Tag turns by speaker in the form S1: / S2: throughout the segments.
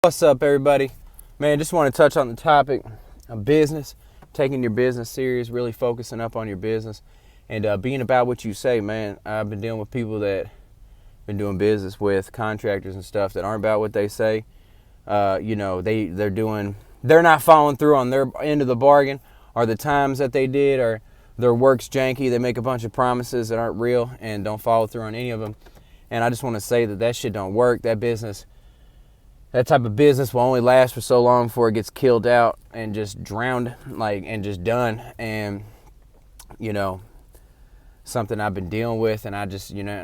S1: What's up, everybody? Man, just want to touch on the topic of business, taking your business serious, really focusing up on your business, and being about what you say, man. I've been dealing with people that been doing business with contractors and stuff that aren't about what they say. They're not following through on their end of the bargain, or the times that they did, or their work's janky. They make a bunch of promises that aren't real and don't follow through on any of them. And I just want to say that shit don't work. That type of business will only last for so long before it gets killed out and just drowned, and just done. And, something I've been dealing with, and I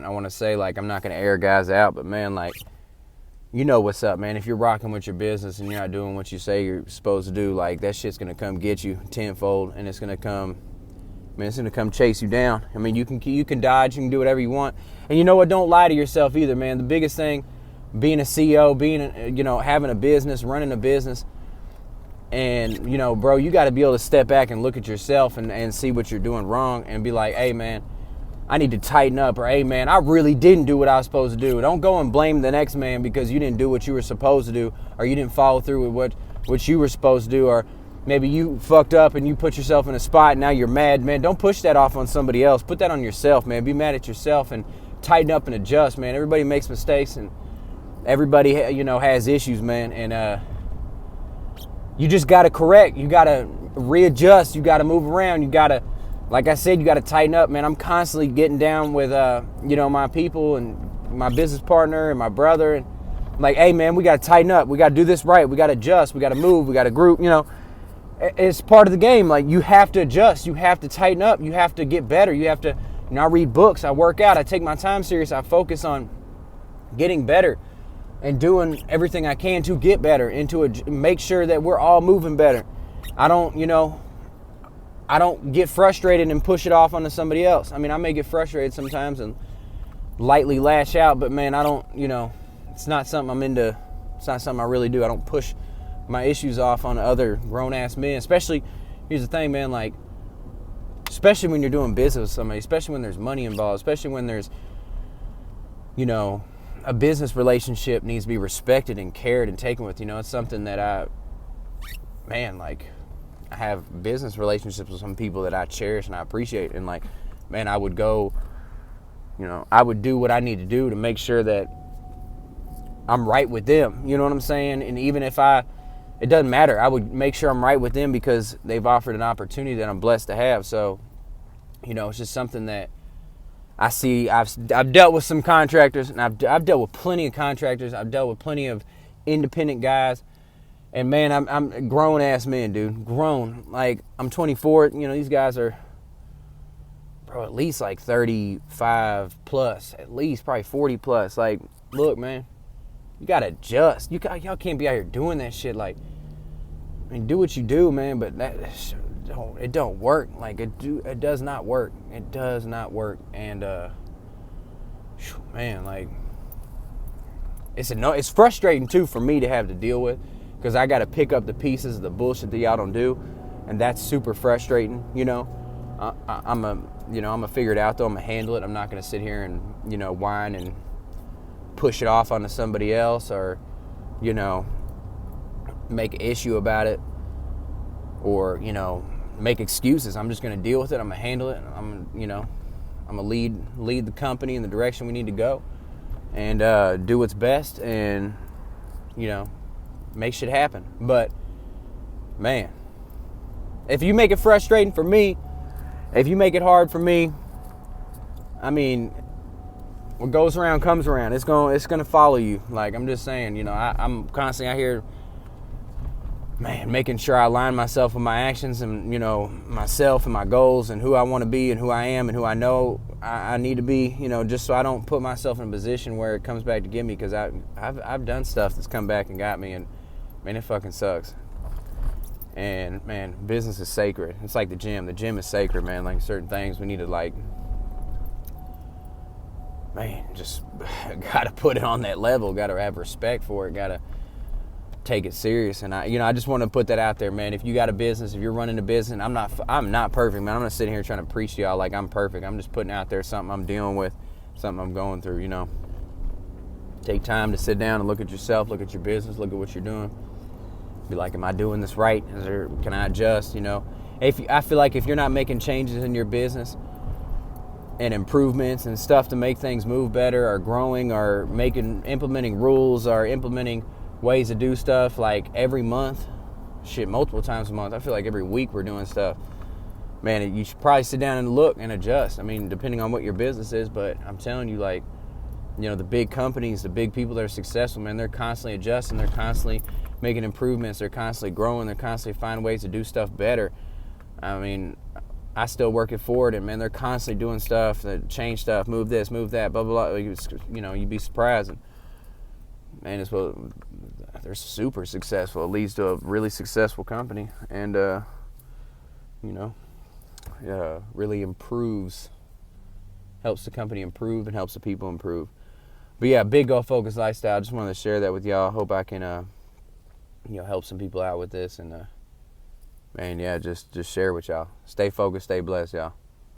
S1: want to say, I'm not going to air guys out, but man, what's up, man. If you're rocking with your business and you're not doing what you say you're supposed to do, that shit's going to come get you tenfold, and it's going to come chase you down. I mean, you can dodge, you can do whatever you want. And you know what? Don't lie to yourself either, man. The biggest thing, being a CEO, having a business, running a business, and, bro, you got to be able to step back and look at yourself and see what you're doing wrong and be like, hey, man, I need to tighten up, or hey, man, I really didn't do what I was supposed to do. Don't go and blame the next man because you didn't do what you were supposed to do, or you didn't follow through with what you were supposed to do, or maybe you fucked up and you put yourself in a spot and now you're mad, man. Don't push that off on somebody else. Put that on yourself, man. Be mad at yourself and tighten up and adjust, man. Everybody makes mistakes, and everybody, has issues, man, and you just got to correct. You got to readjust. You got to move around. You got to, like I said, you got to tighten up, man. I'm constantly getting down with, my people and my business partner and my brother, and hey, man, we got to tighten up. We got to do this right. We got to adjust. We got to move. We got to group. It's part of the game. You have to adjust. You have to tighten up. You have to get better. You have to, I read books. I work out. I take my time serious. I focus on getting better and doing everything I can to get better and to make sure that we're all moving better. I don't get frustrated and push it off onto somebody else. I mean, I may get frustrated sometimes and lightly lash out, but man, I don't, it's not something I'm into. It's not something I really do. I don't push my issues off on other grown-ass men, especially, here's the thing, man, especially when you're doing business with somebody, especially when there's money involved, especially when there's, a business relationship needs to be respected and cared and taken with. It's something that I have business relationships with some people that I cherish and I appreciate, and I would go, I would do what I need to do to make sure that I'm right with them, you know what I'm saying? And even if it doesn't matter, I would make sure I'm right with them because they've offered an opportunity that I'm blessed to have. So, it's just something that I see. I've dealt with some contractors, and I've dealt with plenty of contractors. I've dealt with plenty of independent guys, and man, I'm grown ass men, dude. Grown. I'm 24. These guys are, bro, at least 35 plus, at least probably 40 plus. Look, man, you gotta adjust. Y'all can't be out here doing that shit. Do what you do, man, but it don't work. It does not work. It does not work. And man, it's frustrating too for me to have to deal with, because I got to pick up the pieces of the bullshit that y'all don't do, and that's super frustrating. I'm gonna figure it out though. I'm gonna handle it. I'm not gonna sit here and whine and push it off onto somebody else, or make an issue about it, or make excuses. I'm just going to deal with it. I'm going to handle it. I'm going to lead the company in the direction we need to go, and do what's best, and make shit happen. But man, if you make it frustrating for me, if you make it hard for me, I mean, what goes around comes around. It's going to follow you. I'm just saying, I'm constantly out here, man, making sure I align myself with my actions and, myself and my goals and who I want to be and who I am and who I know I need to be, just so I don't put myself in a position where it comes back to get me, because I've done stuff that's come back and got me, and man, it fucking sucks. And man, business is sacred. It's like the gym. The gym is sacred, man. Certain things we need to man, just gotta put it on that level. Gotta have respect for it. Gotta take it serious. And I just want to put that out there, man. If you got a business, if you're running a business, I'm not perfect, man. I'm not sitting here trying to preach to y'all like I'm perfect. I'm just putting out there something I'm dealing with, something I'm going through, Take time to sit down and look at yourself, look at your business, look at what you're doing. Be like, am I doing this right? Can I adjust? I feel like if you're not making changes in your business and improvements and stuff to make things move better, or growing, or implementing rules, or implementing ways to do stuff like every month, multiple times a month. I feel like every week we're doing stuff. Man, you should probably sit down and look and adjust. I mean, depending on what your business is, but I'm telling you, like, the big companies, the big people that are successful, man, they're constantly adjusting, they're constantly making improvements, they're constantly growing, they're constantly finding ways to do stuff better. I mean, I still work at Ford, and man, they're constantly doing stuff, that change stuff, move this, move that, blah, blah, blah. You'd be surprised. And man, they're super successful. It leads to a really successful company, and really helps the company improve and helps the people improve. But yeah, big goal focused lifestyle. I just wanted to share that with y'all. Hope I can help some people out with this, and man, yeah, just share with y'all. Stay focused, stay blessed, y'all.